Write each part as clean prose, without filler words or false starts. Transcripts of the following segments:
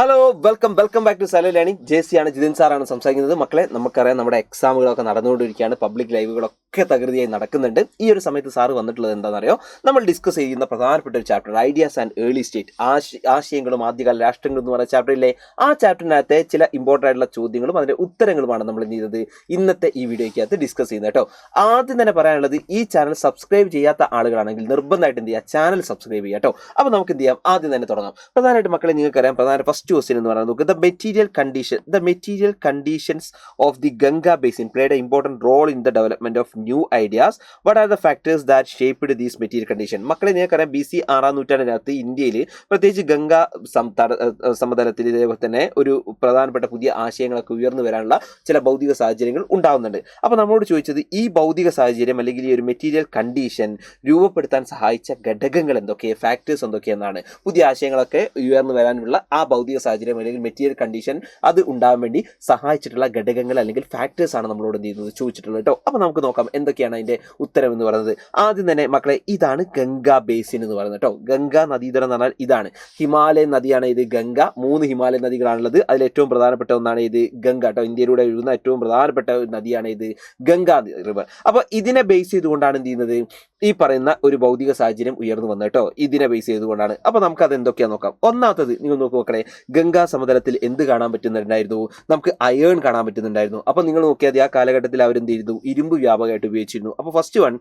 Hello welcome back to silent learning. Jessy ആണ്, ജിതിൻ സാറാണ് സംസാരിക്കുന്നത്. മക്കളെ, നമുക്കറിയാം നമ്മുടെ എക്സാമുകളൊക്കെ നടന്നുകൊണ്ടിരിക്കുകയാണ്. പബ്ലിക് ലൈവുകളൊക്കെ തകൃതിയായി നടക്കുന്നുണ്ട്. ഈ ഒരു സമയത്ത് സാറ് വന്നിട്ടുള്ളത് എന്താണെന്നറിയോ? നമ്മൾ ഡിസ്കസ് ചെയ്യുന്ന പ്രധാനപ്പെട്ട ഒരു chapter ideas and early state, ആശയങ്ങളും ആദ്യകാല രാഷ്ട്രങ്ങളും എന്ന് പറയുന്ന ചാപ്റ്ററിലെ ആ ചാപ്റ്ററിനകത്തെ ചില ഇമ്പോർട്ടൻ്റ് ആയിട്ടുള്ള ചോദ്യങ്ങളും അതിന്റെ ഉത്തരങ്ങളുമാണ് നമ്മൾ എന്ത് ചെയ്തത് ഇന്നത്തെ ഈ വീഡിയോയ്ക്കകത്ത് ഡിസ്കസ് ചെയ്യുന്നത് കേട്ടോ. ആദ്യം തന്നെ പറയാനുള്ളത്, ഈ ചാനൽ സബ്സ്ക്രൈബ് ചെയ്യാത്ത ആളുകളാണെങ്കിൽ നിർബന്ധമായിട്ട് എന്ത് ചെയ്യുക, ചാനൽ സബ്സ്ക്രൈബ് ചെയ്യുക കേട്ടോ. അപ്പോൾ നമുക്ക് എന്ത് ചെയ്യാം, ആദ്യം തന്നെ തുടങ്ങാം. പ്രധാനമായിട്ട് മക്കളെ നിങ്ങൾക്കറിയാം, ഫസ്റ്റ് ക്വസ്റ്റ്യൻ എന്ന് പറയുന്നത് നോക്കുക. The material conditions of the Ganga basin played an important role in the development of new ideas. What are the factors that shaped these material conditions? മക്കളെ നിങ്ങൾക്കറിയാം, BC 6ാം നൂറ്റാണ്ടിനകത്ത് ഇന്ത്യയിൽ പ്രത്യേകിച്ച് ഗംഗ സമതലത്തിൽ ഇതേപോലെ തന്നെ ഒരു പ്രധാനപ്പെട്ട പുതിയ ആശയങ്ങളൊക്കെ ഉയർന്നു വരാനുള്ള ചില ഭൗതിക സാഹചര്യങ്ങൾ ഉണ്ടാവുന്നുണ്ട്. അപ്പോൾ നമ്മളോട് ചോദിച്ചത്, ഈ ഭൗതിക സാഹചര്യം അല്ലെങ്കിൽ ഈ ഒരു മെറ്റീരിയൽ കണ്ടീഷൻ രൂപപ്പെടുത്താൻ സഹായിച്ച ഘടകങ്ങൾ എന്തൊക്കെ, ഫാക്ടേഴ്സ് എന്തൊക്കെയെന്നാണ്. പുതിയ ആശയങ്ങളൊക്കെ ഉയർന്നു വരാനുള്ള ആ ഭൗതിക സാഹചര്യം അല്ലെങ്കിൽ മെറ്റീരിയൽ കണ്ടീഷൻ അത് ഉണ്ടാകാൻ വേണ്ടി സഹായിച്ചിട്ടുള്ള ഘടകങ്ങൾ അല്ലെങ്കിൽ ഫാക്ടേഴ്സ് ആണ് നമ്മളോട് എന്ത് ചെയ്യുന്നത് ചോദിച്ചിട്ടുള്ളത് കേട്ടോ. അപ്പോൾ നമുക്ക് നോക്കാം എന്തൊക്കെയാണ് അതിന്റെ ഉത്തരം എന്ന് പറയുന്നത്. ആദ്യം തന്നെ മക്കളെ, ഇതാണ് ഗംഗാ ബേസിൻ എന്ന് പറയുന്നത് കേട്ടോ. ഗംഗാ നദീതടം എന്ന് പറഞ്ഞാൽ ഇതാണ്. ഹിമാലയൻ നദിയാണ് ഇത് ഗംഗ. 3 ഹിമാലയൻ നദികളാണുള്ളത്. അതിൽ ഏറ്റവും പ്രധാനപ്പെട്ട ഒന്നാണ് ഇത് ഗംഗ കേട്ടോ. ഇന്ത്യയിലൂടെ ഒഴുകുന്ന ഏറ്റവും പ്രധാനപ്പെട്ട നദിയാണ് ഇത് ഗംഗാ റിവർ. അപ്പോൾ ഇതിനെ ബേസ് ചെയ്തുകൊണ്ടാണ് എന്ത് ചെയ്യുന്നത്, ഈ പറയുന്ന ഒരു ഭൗതിക സാഹചര്യം ഉയർന്നു വന്നത് കേട്ടോ. ഇതിനെ ബേസ് ചെയ്തുകൊണ്ടാണ്. അപ്പോൾ നമുക്ക് അത് എന്തൊക്കെയാണെന്ന് നോക്കാം. ഒന്നാമത്തത് നിങ്ങൾ നോക്കൂ മക്കളെ, ഗംഗാ സമതലത്തിൽ എന്ത് കാണാൻ പറ്റുന്നുണ്ടായിരുന്നു? നമുക്ക് അയേൺ കാണാൻ പറ്റുന്നുണ്ടായിരുന്നു. അപ്പോൾ നിങ്ങൾ നോക്കിയാൽ ആ കാലഘട്ടത്തിൽ അവരെന്ത് ചെയ്തു, ഇരുമ്പ് വ്യാപകമായിട്ട് ഉപയോഗിച്ചിരുന്നു. അപ്പോൾ first one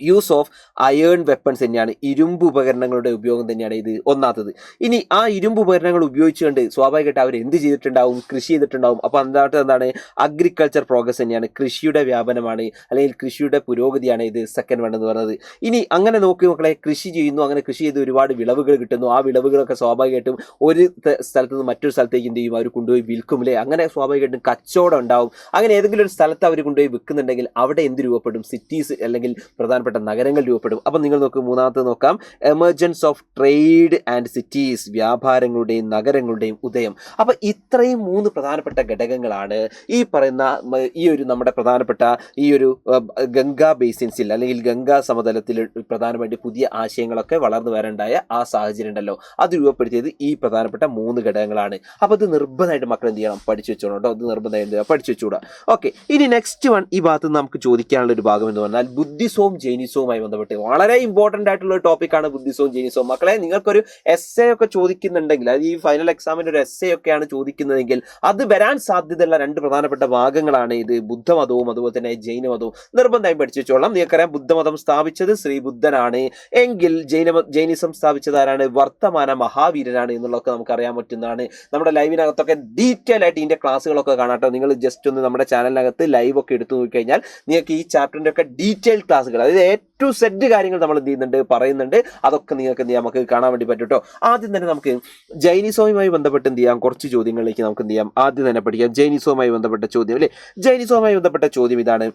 use of iron weapons തന്നെയാണ്, ഇരുമ്പ് ഉപകരണങ്ങളുടെ ഉപയോഗം തന്നെയാണ് ഇത് ഒന്നാമത്തത്. ഇനി ആ ഇരുമ്പ് ഉപകരണങ്ങൾ ഉപയോഗിച്ചുകൊണ്ട് സ്വാഭാവികമായിട്ട് അവർ എന്ത് ചെയ്തിട്ടുണ്ടാവും, കൃഷി ചെയ്തിട്ടുണ്ടാവും. അപ്പോൾ എന്താണ് അഗ്രികൾച്ചർ പ്രോഗ്രസ് തന്നെയാണ്, കൃഷിയുടെ വ്യാപനമാണ് അല്ലെങ്കിൽ കൃഷിയുടെ പുരോഗതിയാണ് ഇത് സെക്കൻഡ് വൺ എന്ന് പറയുന്നത്. ഇനി അങ്ങനെ നോക്കി മക്കളെ, കൃഷി ചെയ്യുന്നു, അങ്ങനെ കൃഷി ചെയ്ത് ഒരുപാട് വിളവുകൾ കിട്ടുന്നു. ആ വിളവുകളൊക്കെ സ്വാഭാവികമായിട്ടും ഒരു സ്ഥലത്ത് നിന്ന് മറ്റൊരു സ്ഥലത്തേക്ക് എന്ത് ചെയ്യും, അവർ കൊണ്ടുപോയി വിൽക്കും അല്ലേ. അങ്ങനെ സ്വാഭാവികമായിട്ടും കച്ചവടം ഉണ്ടാവും. അങ്ങനെ ഏതെങ്കിലും ഒരു സ്ഥലത്ത് അവർ കൊണ്ടുപോയി വിൽക്കുന്നുണ്ടെങ്കിൽ അവിടെ എന്ത് രൂപപ്പെടും, സിറ്റീസ് അല്ലെങ്കിൽ പ്രധാനപ്പെട്ട നഗരങ്ങൾ രൂപപ്പെടും. അപ്പോൾ നിങ്ങൾ നോക്കൂ, മൂന്നാമത്തെ നോക്കാം, emergence of trade and cities, വ്യാപാരങ്ങളുടെയും നഗരങ്ങളുടെയും ഉദയം. അപ്പോൾ ഇത്രയും 3 പ്രധാനപ്പെട്ട ഘടകങ്ങളാണ് ഈ പറയുന്ന ഈ ഒരു നമ്മുടെ പ്രധാനപ്പെട്ട ഈ ഒരു ഗംഗാ ബേസിൻസിൽ അല്ലെങ്കിൽ ഗംഗാ സമതലത്തിൽ പ്രധാനമായിട്ട് പുതിയ ആശയങ്ങളൊക്കെ വളർന്നു വരേണ്ടായ ആ സാഹചര്യം ഉണ്ടല്ലോ, അത് രൂപപ്പെടുത്തിയത് ഈ പ്രധാനപ്പെട്ട 3 ഘടകങ്ങളാണ്. അപ്പോൾ ഇത് നിർബന്ധമായിട്ട് മക്കൾ എന്ത് ചെയ്യണം, പഠിച്ചു വെച്ചോളൂ കേട്ടോ. ഇത് നിർബന്ധമായിട്ട് പഠിച്ചു വെച്ചുകൂടാ. ഓക്കെ, ഇനി നെക്സ്റ്റ് വൺ ഈ ഭാഗത്ത് നമുക്ക് ചോദിക്കാനുള്ള ഒരു ഭാഗം എന്ന് പറഞ്ഞാൽ ബുദ്ധിസവും ജൈനിസവുമായി ബന്ധപ്പെട്ട് വളരെ ഇമ്പോർട്ടന്റ് ആയിട്ടുള്ള ഒരു ടോപ്പിക്കാണ് ബുദ്ധിസവും ജൈനിസവും. മക്കളെ, നിങ്ങൾക്കൊരു എസ്സേ ഒക്കെ ചോദിക്കുന്നുണ്ടെങ്കിൽ, അത് ഈ ഫൈനൽ എക്സാമിന്റെ ഒരു എസ്സേ ഒക്കെയാണ് ചോദിക്കുന്നതെങ്കിൽ അത് വരാൻ സാധ്യതയുള്ള 2 പ്രധാനപ്പെട്ട ഭാഗങ്ങളാണ് ഇത്, ബുദ്ധമതവും അതുപോലെ തന്നെ ജൈനമതവും. നിർബന്ധമായും പഠിച്ചു വെച്ചോളാം. നിങ്ങൾക്കറിയാം, ബുദ്ധമതം സ്ഥാപിച്ചത് ശ്രീ ബുദ്ധനാണ് എങ്കിൽ ജൈനിസം സ്ഥാപിച്ചത് ആരാണ്, വർത്തമാന മഹാവീരനാണ് എന്നുള്ളതൊക്കെ നമുക്ക് അറിയാൻ പറ്റുന്നതാണ്. നമ്മുടെ ലൈവിനകത്തൊക്കെ ഡീറ്റെയിൽ ആയിട്ട് ഇതിന്റെ ക്ലാസ്സുകളൊക്കെ കാണാട്ടോ. നിങ്ങൾ ജസ്റ്റ് ഒന്ന് നമ്മുടെ ചാനലിനകത്ത് ലൈവ് ഒക്കെ എടുത്തു നോക്കിക്കഴിഞ്ഞാൽ നിങ്ങൾക്ക് ഈ ചാപ്റ്ററിന്റെ ഒക്കെ ഡീറ്റെയിൽ ക്ലാസ്സുകൾ, അതായത് ടു സെറ്റ് കാര്യങ്ങൾ നമ്മൾ എന്ത് ചെയ്യുന്നുണ്ട്, പറയുന്നുണ്ട്. അതൊക്കെ നിങ്ങൾക്ക് എന്ത് ചെയ്യാം, നമുക്ക് കാണാൻ വേണ്ടി പറ്റും കേട്ടോ. ആദ്യം തന്നെ നമുക്ക് ജൈനിസവുമായി ബന്ധപ്പെട്ട് എന്ത് ചെയ്യാം, കുറച്ച് ചോദ്യങ്ങളിലേക്ക് നമുക്ക് എന്ത് ചെയ്യാം, ആദ്യം തന്നെ പഠിക്കാം. ജൈനിസവുമായി ബന്ധപ്പെട്ട ചോദ്യം അല്ലേ. ജൈനിസവുമായി ബന്ധപ്പെട്ട ചോദ്യം ഇതാണ്: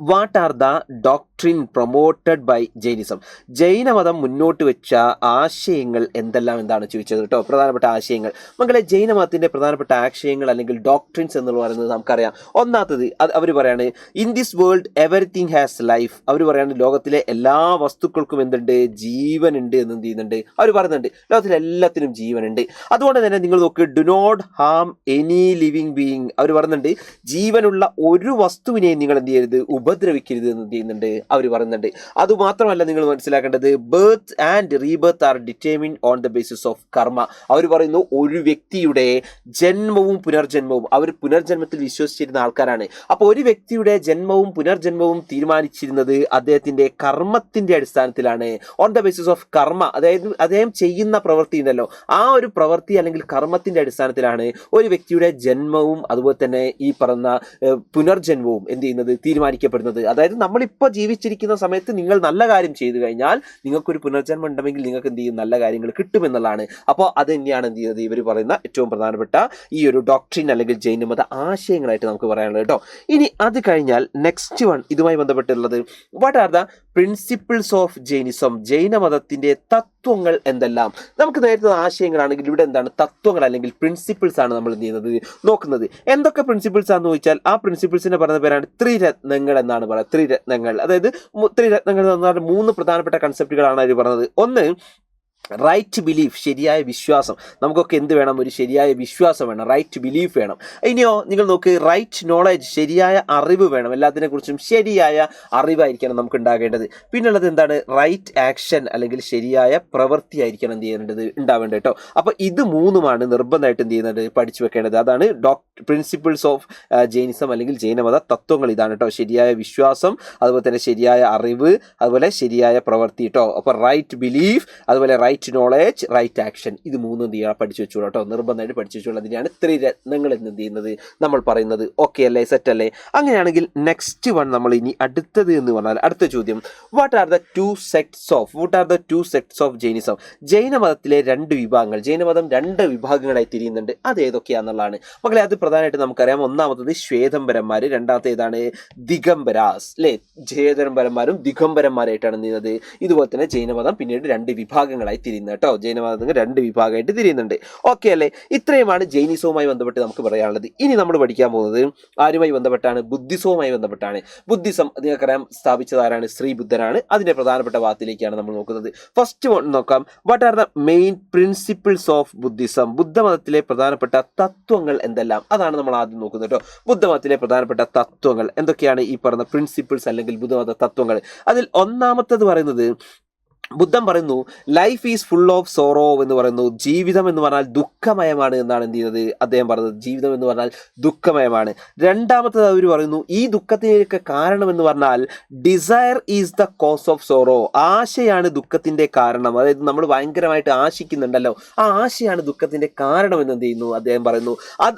what are the doctrine promoted by Jainism? ജൈനമതം മുന്നോട്ട് വെച്ച ആശയങ്ങൾ എന്തെല്ലാം എന്താണ് ചോദിച്ചത് കേട്ടോ. പ്രധാനപ്പെട്ട ആശയങ്ങൾ മക്കളെ, ജൈനമതത്തിന്റെ പ്രധാനപ്പെട്ട ആശയങ്ങൾ അല്ലെങ്കിൽ ഡോക്ട്രിൻസ് എന്ന് പറയുന്നത് നമുക്കറിയാം. ഒന്നാമത്തത് അവർ പറയാണ്, in this world everything has life. അവർ പറയാണ്, ലോകത്തിലെ എല്ലാ വസ്തുക്കൾക്കും എന്തുണ്ട്, ജീവനുണ്ട് എന്ന് എന്ത് ചെയ്യുന്നുണ്ട്, അവർ പറയുന്നുണ്ട്. ലോകത്തിലെ എല്ലാത്തിനും ജീവനുണ്ട്. അതുകൊണ്ട് തന്നെ നിങ്ങൾ നോക്ക്, do not harm any living being. അവർ പറയുന്നുണ്ട്, ജീവനുള്ള ഒരു വസ്തുവിനെയും നിങ്ങൾ എന്ത് ചെയ്യരുത്, ഉപദ്രവിക്കരുത് എന്ന് ചെയ്യുന്നുണ്ട്, അവർ പറയുന്നുണ്ട്. അതുമാത്രമല്ല, നിങ്ങൾ മനസ്സിലാക്കേണ്ടത്, birth and rebirth are determined on the basis of karma. അവർ പറയുന്നു, ഒരു വ്യക്തിയുടെ ജന്മവും പുനർജന്മവും, അവർ പുനർജന്മത്തിൽ വിശ്വസിച്ചിരുന്ന ആൾക്കാരാണ്. അപ്പോൾ ഒരു വ്യക്തിയുടെ ജന്മവും പുനർജന്മവും തീരുമാനിച്ചിരുന്നത് അദ്ദേഹത്തിന്റെ കർമ്മത്തിന്റെ അടിസ്ഥാനത്തിലാണ്. ഓൺ ദ ബേസിസ് ഓഫ് കർമ്മ, അതായത് അദ്ദേഹം ചെയ്യുന്ന പ്രവൃത്തി ഉണ്ടല്ലോ, ആ ഒരു പ്രവൃത്തി അല്ലെങ്കിൽ കർമ്മത്തിന്റെ അടിസ്ഥാനത്തിലാണ് ഒരു വ്യക്തിയുടെ ജന്മവും അതുപോലെ തന്നെ ഈ പറഞ്ഞ പുനർജന്മവും എന്ത് ചെയ്യുന്നത്, തീരുമാനിക്കപ്പെടുന്നത്. അതായത് നമ്മളിപ്പോൾ ജീവിച്ചിരിക്കുന്ന സമയത്ത് നിങ്ങൾ നല്ല കാര്യം ചെയ്തു കഴിഞ്ഞാൽ നിങ്ങൾക്കൊരു പുനർജന്മം ഉണ്ടെങ്കിൽ നിങ്ങൾക്ക് എന്ത് ചെയ്യും, നല്ല കാര്യങ്ങൾ കിട്ടുമെന്നുള്ളതാണ്. അപ്പോൾ അത് തന്നെയാണ് എന്ത് ചെയ്യുന്നത്, ഇവർ പറയുന്ന ഏറ്റവും പ്രധാനപ്പെട്ട ഈ ഒരു ഡോക്ട്രിൻ അല്ലെങ്കിൽ ജൈനമത ആശയങ്ങളായിട്ട് നമുക്ക് പറയാനുള്ളത് കേട്ടോ. ഇനി അത് കഴിഞ്ഞാൽ നെക്സ്റ്റ് വൺ ഇതുമായി ബന്ധപ്പെട്ടുള്ളത്, what are the principles of Jainism? ജൈനമതത്തിന്റെ തത്വങ്ങൾ എന്തെല്ലാം? നമുക്ക് നേരത്തെ ആശയങ്ങളാണെങ്കിൽ ഇവിടെ എന്താണ് തത്വങ്ങൾ അല്ലെങ്കിൽ പ്രിൻസിപ്പിൾസ് ആണ് നമ്മൾ എന്ത് ചെയ്യുന്നത്, നോക്കുന്നത്. എന്തൊക്കെ പ്രിൻസിപ്പിൾസ് ആണെന്ന് ചോദിച്ചാൽ ആ പ്രിൻസിപ്പിൾസിനെ പറയുന്ന പേരാണ് ത്രിരത്നങ്ങൾ എന്നാണ് പറയുന്നത്. ത്രിരത്നങ്ങൾ, അതായത് ത്രിരത്നങ്ങൾ എന്ന് പറഞ്ഞാൽ 3 പ്രധാനപ്പെട്ട കൺസെപ്റ്റുകളാണ് അവർ പറഞ്ഞത്. ഒന്ന് റൈറ്റ് ബിലീഫ്, ശരിയായ വിശ്വാസം. നമുക്കൊക്കെ എന്ത് വേണം? ഒരു ശരിയായ വിശ്വാസം വേണം, റൈറ്റ് ബിലീഫ് വേണം. ഇനിയോ നിങ്ങൾ നോക്ക്, റൈറ്റ് നോളജ്, ശരിയായ അറിവ് വേണം. എല്ലാത്തിനെക്കുറിച്ചും ശരിയായ അറിവായിരിക്കണം നമുക്ക് ഉണ്ടാകേണ്ടത്. പിന്നുള്ളത് എന്താണ്? റൈറ്റ് ആക്ഷൻ, അല്ലെങ്കിൽ ശരിയായ പ്രവൃത്തി ആയിരിക്കണം എന്ത് ചെയ്യേണ്ടത്? ഉണ്ടാവേണ്ടത് കേട്ടോ. അപ്പോൾ ഇത് മൂന്നുമാണ് നിർബന്ധമായിട്ട് എന്ത് ചെയ്യുന്നത്? പഠിച്ചു വെക്കേണ്ടത്. അതാണ് പ്രിൻസിപ്പിൾസ് ഓഫ് ജൈനിസം അല്ലെങ്കിൽ ജൈനമത തത്വങ്ങൾ. ഇതാണ് കേട്ടോ. ശരിയായ വിശ്വാസം, അതുപോലെ തന്നെ ശരിയായ അറിവ്, അതുപോലെ ശരിയായ പ്രവൃത്തി കേട്ടോ. അപ്പോൾ റൈറ്റ് ബിലീഫ്, അതുപോലെ റൈറ്റ് നോളേജ്, റൈറ്റ് ആക്ഷൻ, ഇത് മൂന്നും എന്ത് ചെയ്യുക? പഠിച്ചു വെച്ചോളൂ കേട്ടോ. നിർബന്ധമായിട്ട് പഠിച്ചു വെച്ചോളൂ. അതിനെയാണ് ത്രിരത്നങ്ങൾ എന്ന് എന്ത് ചെയ്യുന്നത്? നമ്മൾ പറയുന്നത്. ഓക്കെ അല്ലേ? സെറ്റ് അല്ലേ? അങ്ങനെയാണെങ്കിൽ നെക്സ്റ്റ് വൺ നമ്മൾ ഇനി അടുത്തത് എന്ന് പറഞ്ഞാൽ, അടുത്ത ചോദ്യം, what are the two sects of Jainism? ജൈനമതത്തിലെ രണ്ട് വിഭാഗങ്ങൾ. ജൈനമതം രണ്ട് വിഭാഗങ്ങളായി തിരിയുന്നുണ്ട്. അത് ഏതൊക്കെയാണെന്നുള്ളതാണ് മക്കളെ. അത് പ്രധാനമായിട്ട് നമുക്കറിയാം. ഒന്നാമത്തത് ശ്വേതംബരന്മാർ, രണ്ടാമത്തെ ഏതാണ്? ദിഗംബരാസ് അല്ലേ? ശ്വേതംബരന്മാരും ദിഗംബരന്മാരായിട്ടാണ് എന്ത് ചെയ്യുന്നത്? ഇതുപോലെ തന്നെ ജൈനമതം പിന്നീട് രണ്ട് വിഭാഗങ്ങളായി തിരിയുന്നത് കേട്ടോ. ജൈനമതങ്ങൾ രണ്ട് വിഭാഗമായിട്ട് തിരിയുന്നുണ്ട്. ഓക്കെ അല്ലേ? ഇത്രയുമാണ് ജൈനിസവുമായി ബന്ധപ്പെട്ട് നമുക്ക് പറയാനുള്ളത്. ഇനി നമ്മൾ പഠിക്കാൻ പോകുന്നത് ആരുമായി ബന്ധപ്പെട്ടാണ്? ബുദ്ധിസവുമായി ബന്ധപ്പെട്ടാണ്. ബുദ്ധിസം നിങ്ങൾക്കറിയാം സ്ഥാപിച്ചത് ആരാണ്? ശ്രീ ബുദ്ധനാണ്. അതിന്റെ പ്രധാനപ്പെട്ട ഭാഗത്തിലേക്കാണ് നമ്മൾ നോക്കുന്നത്. ഫസ്റ്റ് നോക്കാം, what are the main principles of Buddhism? ബുദ്ധമതത്തിലെ പ്രധാനപ്പെട്ട തത്വങ്ങൾ എന്തെല്ലാം? അതാണ് നമ്മൾ ആദ്യം നോക്കുന്നത് കേട്ടോ. ബുദ്ധമതത്തിലെ പ്രധാനപ്പെട്ട തത്വങ്ങൾ എന്തൊക്കെയാണ്? ഈ പറഞ്ഞ പ്രിൻസിപ്പിൾസ് അല്ലെങ്കിൽ ബുദ്ധമത തത്വങ്ങൾ. അതിൽ ഒന്നാമത്തത് പറയുന്നത്, ബുദ്ധൻ പറയുന്നു life is full of sorrow എന്ന് പറയുന്നു. ജീവിതം എന്ന് പറഞ്ഞാൽ ദുഃഖമയമാണ് എന്നാണ് എന്ത് ചെയ്യുന്നത്? അദ്ദേഹം പറയുന്നത്. ജീവിതം എന്ന് പറഞ്ഞാൽ ദുഃഖമയമാണ്. രണ്ടാമത്തത് അവർ പറയുന്നു, ഈ ദുഃഖത്തിനൊക്കെ കാരണം എന്ന് പറഞ്ഞാൽ desire is the cause of sorrow. ആശയാണ് ദുഃഖത്തിന്റെ കാരണം. അതായത് നമ്മൾ ഭയങ്കരമായിട്ട് ആശിക്കുന്നുണ്ടല്ലോ, ആ ആശയാണ് ദുഃഖത്തിന്റെ കാരണം എന്ന് എന്ത് ചെയ്യുന്നു? അദ്ദേഹം പറയുന്നു.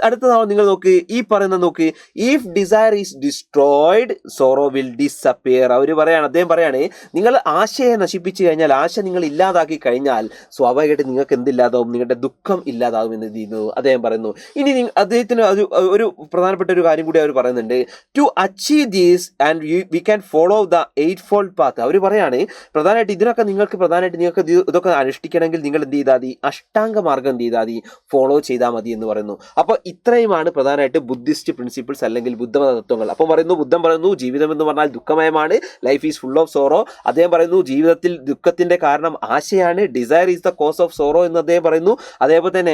അടുത്തതാവും നിങ്ങൾ നോക്ക്, ഈ പറയുന്ന നോക്ക്, if desire is destroyed sorrow will disappear. അദ്ദേഹം പറയാണ്, നിങ്ങൾ ആശയെ നശിപ്പിച്ചു കഴിഞ്ഞാൽ, ആശ നിങ്ങൾ ഇല്ലാതാക്കി കഴിഞ്ഞാൽ സ്വാഭാവികമായിട്ട് നിങ്ങൾക്ക് എന്തില്ലാതാവും? നിങ്ങളുടെ ദുഃഖം ഇല്ലാതാവും എന്ന് ചെയ്യുന്നു അദ്ദേഹം പറയുന്നു. ഇനി അദ്ദേഹത്തിന് ഒരു പ്രധാനപ്പെട്ട ഒരു കാര്യം കൂടി അവർ പറയുന്നുണ്ട്. To achieve these and we can follow the 8-fold path. അവർ പറയാണ് പ്രധാനമായിട്ട് നിങ്ങൾക്ക് ഇതൊക്കെ അനുഷ്ഠിക്കണമെങ്കിൽ നിങ്ങൾ എന്ത് ചെയ്താൽ മതി? അഷ്ടാംഗ മാർഗം എന്ത് ചെയ്താൽ മതി? ഫോളോ ചെയ്താൽ മതി എന്ന് പറയുന്നു. അപ്പോൾ ഇത്രയുമാണ് പ്രധാനമായിട്ട് ബുദ്ധിസ്റ്റ് പ്രിൻസിപ്പിൾസ് അല്ലെങ്കിൽ ബുദ്ധമത തത്വങ്ങൾ. അപ്പം ബുദ്ധൻ പറയുന്നു ജീവിതം എന്ന് പറഞ്ഞാൽ ദുഃഖമയമാണ്, life is full of sorrow. അദ്ദേഹം പറയുന്നു ജീവിതത്തിൽ ദുഃഖത്തിന്റെ കാരണം ആശയാണ്, desire is the cause of sorrow എന്ന് അദ്ദേഹം പറയുന്നു. അതേപോലെ തന്നെ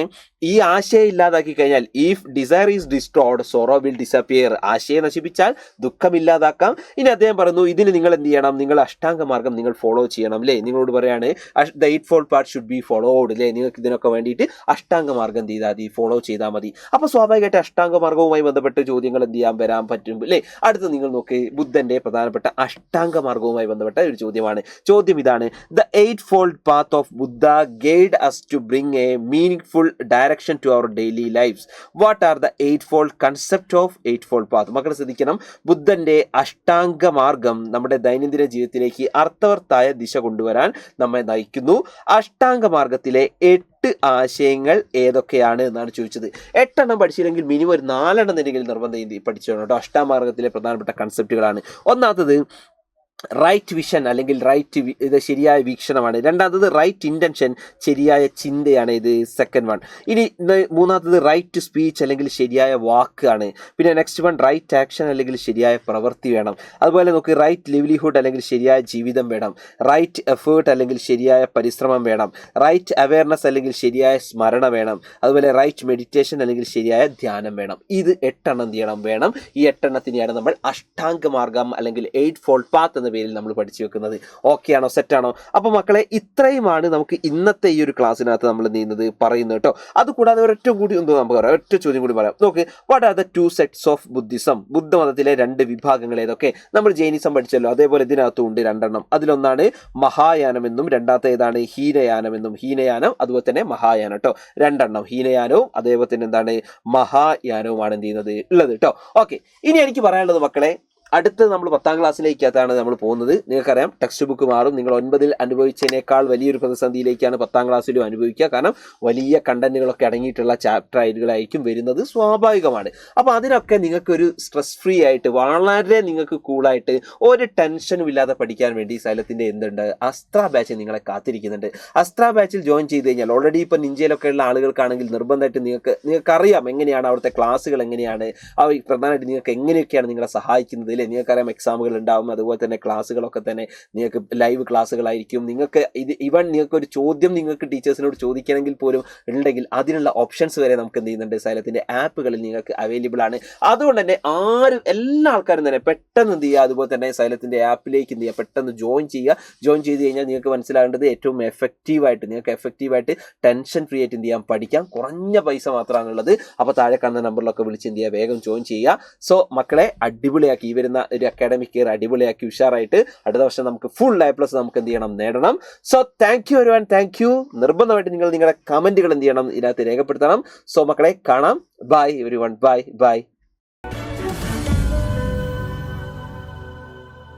ഈ ആശയെ ഇല്ലാതാക്കി കഴിഞ്ഞാൽ, if desire is destroyed sorrow will disappear. ആശയെ നശിപ്പിച്ചാൽ ദുഃഖം ഇല്ലാതാക്കാം. ഇനി അദ്ദേഹം പറയുന്നു ഇതിന് നിങ്ങൾ എന്ത് ചെയ്യണം? നിങ്ങൾ അഷ്ടാംഗ മാർഗം നിങ്ങൾ ഫോളോ ചെയ്യണം അല്ലേ? നിങ്ങളോട് പറയാണ് the 8-fold path should be followed അല്ലേ? നിങ്ങൾക്ക് ഇതിനൊക്കെ വേണ്ടിയിട്ട് അഷ്ടാംഗ മാർഗം എന്ത് ചെയ്താൽ മതി? ഫോളോ ചെയ്താൽ മതി. അപ്പോൾ സ്വാഭാവികമായിട്ട് അഷ്ടാംഗ മാർഗവുമായി ബന്ധപ്പെട്ട് ചോദ്യങ്ങൾ എന്ത് ചെയ്യാൻ വരാൻ പറ്റും അല്ലേ? അടുത്ത് നിങ്ങൾ നോക്കി, ബുദ്ധന്റെ പ്രധാനപ്പെട്ട അഷ്ടാംഗ മാർഗവുമായി ബന്ധപ്പെട്ട ഒരു ചോദ്യമാണ്. ചോദ്യം ഇതാണ്, the 8-fold path of Buddha guide us to bring a meaningful direction to our daily lives. What are the 8-fold concept of 8-fold path? മക്കളെ ശ്രദ്ധിക്കണം, ബുദ്ധന്റെ അഷ്ടാംഗ മാർഗം നമ്മുടെ ദൈനംദിന ജീവിതത്തിലേക്ക് അർത്ഥവത്തായ ദിശ കൊണ്ടുവരാൻ നമ്മെ നയിക്കുന്നു. അഷ്ടാംഗ മാർഗത്തിലെ 8 ആശയങ്ങൾ ഏതൊക്കെയാണ് എന്നാണ് ചോദിച്ചത്. 8 പഠിച്ചില്ലെങ്കിൽ മിനിമം ഒരു 4 നിർബന്ധം പഠിച്ചു കേട്ടോ. അഷ്ടാംഗമാർഗത്തിലെ പ്രധാനപ്പെട്ട കൺസെപ്റ്റുകളാണ്. ഒന്നാമത്തത് റൈറ്റ് വിഷൻ അല്ലെങ്കിൽ ഇത് ശരിയായ വീക്ഷണമാണ്. രണ്ടാമത്തത് റൈറ്റ് ഇൻറ്റൻഷൻ, ശരിയായ ചിന്തയാണ് ഇത് സെക്കൻഡ് വൺ. ഇനി മൂന്നാമത്തത് റൈറ്റ് സ്പീച്ച് അല്ലെങ്കിൽ ശരിയായ വാക്കാണ്. പിന്നെ നെക്സ്റ്റ് വൺ റൈറ്റ് ആക്ഷൻ അല്ലെങ്കിൽ ശരിയായ പ്രവൃത്തി വേണം. അതുപോലെ നമുക്ക് റൈറ്റ് ലിവ്ലിഹുഡ് അല്ലെങ്കിൽ ശരിയായ ജീവിതം വേണം. റൈറ്റ് എഫേർട്ട് അല്ലെങ്കിൽ ശരിയായ പരിശ്രമം വേണം. റൈറ്റ് അവയർനെസ് അല്ലെങ്കിൽ ശരിയായ സ്മരണ വേണം. അതുപോലെ റൈറ്റ് മെഡിറ്റേഷൻ അല്ലെങ്കിൽ ശരിയായ ധ്യാനം വേണം. ഇത് 8 എന്ത് ചെയ്യണം? വേണം. ഈ 8 നമ്മൾ അഷ്ടാംഗ മാർഗം അല്ലെങ്കിൽ 8-fold പാത്ത് എന്ന പേരിൽ നമ്മൾ പഠിച്ചു വെക്കുന്നത്. ഓക്കെ ആണോ? സെറ്റാണോ? അപ്പോൾ മക്കളെ ഇത്രയുമാണ് നമുക്ക് ഇന്നത്തെ ഈ ഒരു ക്ലാസ്സിനകത്ത് നമ്മൾ നീങ്ങുന്നത് പറയുന്നത് കേട്ടോ. അതുകൂടാതെ ഒരൊറ്റ കൂടി ഒന്ന് നമുക്ക് പറയാം, ഒറ്റ ചോദ്യം കൂടി പറയാം. നോക്ക്, what are the 2 sects of Buddhism? ബുദ്ധമതത്തിലെ 2 വിഭാഗങ്ങൾ ഏതൊക്കെ? നമ്മൾ ജൈനിസം പഠിച്ചല്ലോ, അതേപോലെ ഇതിനകത്തും ഉണ്ട് 2. അതിലൊന്നാണ് മഹായാനം എന്നും രണ്ടാമത്തെ ഏതാണ്? ഹീനയാനം എന്നും. ഹീനയാനം അതുപോലെ തന്നെ മഹായാനം കേട്ടോ. 2 ഹീനയാനവും അതേപോലെ തന്നെ എന്താണ്? മഹായാനവുമാണ് എന്ത് ചെയ്യുന്നത് ഉള്ളത് കേട്ടോ. ഓക്കെ, ഇനി എനിക്ക് പറയാനുള്ളത് മക്കളെ, അടുത്ത് നമ്മൾ 10ാം ക്ലാസ്സിലേക്കകത്താണ് നമ്മൾ പോകുന്നത്. നിങ്ങൾക്കറിയാം ടെക്സ്റ്റ് ബുക്ക് മാറും. നിങ്ങൾ 9ൽ അനുഭവിച്ചതിനേക്കാൾ വലിയൊരു പ്രതിസന്ധിയിലേക്കാണ് 10ാം ക്ലാസ്സിലും അനുഭവിക്കുക. കാരണം വലിയ കണ്ടന്റുകളൊക്കെ അടങ്ങിയിട്ടുള്ള ചാപ്റ്റർ ആയിരിക്കും വരുന്നത്, സ്വാഭാവികമാണ്. അപ്പോൾ അതിനൊക്കെ നിങ്ങൾക്കൊരു സ്ട്രെസ് ഫ്രീ ആയിട്ട് വളരെ നിങ്ങൾക്ക് കൂളായിട്ട് ഒരു ടെൻഷനും ഇല്ലാതെ പഠിക്കാൻ വേണ്ടി സൈലത്തിൻ്റെ എന്തുണ്ട്? അസ്ത്ര ബാച്ച് നിങ്ങളെ കാത്തിരിക്കുന്നുണ്ട്. അസ്ത്ര ബാച്ചിൽ ജോയിൻ ചെയ്ത് കഴിഞ്ഞാൽ ഓൾറെഡി ഇപ്പോൾ നിഞ്ചയിലൊക്കെ ഉള്ള ആളുകൾക്കാണെങ്കിൽ നിർബന്ധമായിട്ട് നിങ്ങൾക്കറിയാം എങ്ങനെയാണ് അവിടുത്തെ ക്ലാസ്സുകൾ, എങ്ങനെയാണ് പ്രധാനമായിട്ട് നിങ്ങൾക്ക് എങ്ങനെയൊക്കെയാണ് നിങ്ങളെ സഹായിക്കുന്നത്. ഇല്ലേ, നിങ്ങൾക്കറിയാം എക്സാമുകൾ ഉണ്ടാവും, അതുപോലെ തന്നെ ക്ലാസ്സുകളൊക്കെ തന്നെ നിങ്ങൾക്ക് ലൈവ് ക്ലാസ്സുകളായിരിക്കും. നിങ്ങൾക്ക് ഇവൺ നിങ്ങൾക്ക് ഒരു ചോദ്യം നിങ്ങൾക്ക് ടീച്ചേഴ്സിനോട് ചോദിക്കണമെങ്കിൽ പോലും ഉണ്ടെങ്കിൽ അതിനുള്ള ഓപ്ഷൻസ് വരെ നമുക്ക് എന്ത് ചെയ്യുന്നുണ്ട്, സൈലത്തിന്റെ ആപ്പുകളിൽ നിങ്ങൾക്ക് അവൈലബിൾ ആണ്. അതുകൊണ്ട് തന്നെ എല്ലാ ആൾക്കാരും തന്നെ പെട്ടെന്ന് എന്ത് ചെയ്യുക, അതുപോലെ തന്നെ സൈലത്തിന്റെ ആപ്പിലേക്ക് എന്ത് ചെയ്യുക, പെട്ടെന്ന് ജോയിൻ ചെയ്ത് കഴിഞ്ഞാൽ നിങ്ങൾക്ക് മനസ്സിലാകേണ്ടത് ഏറ്റവും നിങ്ങൾക്ക് എഫക്റ്റീവായിട്ട് ടെൻഷൻ ഫ്രീ ആയിട്ട് എന്ത് ചെയ്യാം, പഠിക്കാം. കുറഞ്ഞ പൈസ മാത്രമാണുള്ളത്. അപ്പോൾ താഴെ കാണുന്ന നമ്പറിലൊക്കെ വിളിച്ച് എന്ത് ചെയ്യുക, വേഗം ജോയിൻ ചെയ്യുക. സോ മക്കളെ അടിപൊളിയാക്കി ഈ വരുന്ന ഒരു അക്കാഡമിക് ഇയർ അടിപൊളിയാക്കി ഉഷാറായിട്ട് അടുത്ത വർഷം നമുക്ക് ഫുൾ A+ നമുക്ക് എന്ത് ചെയ്യണം, നേടണം. So thank you everyone, thank you. നിർബന്ധമായിട്ട് നിങ്ങൾ നിങ്ങളുടെ കമന്റുകൾ എന്ത് ചെയ്യണം, ഇതിനകത്ത് രേഖപ്പെടുത്തണം. സോ മക്കളെ കാണാം. Bye everyone, by.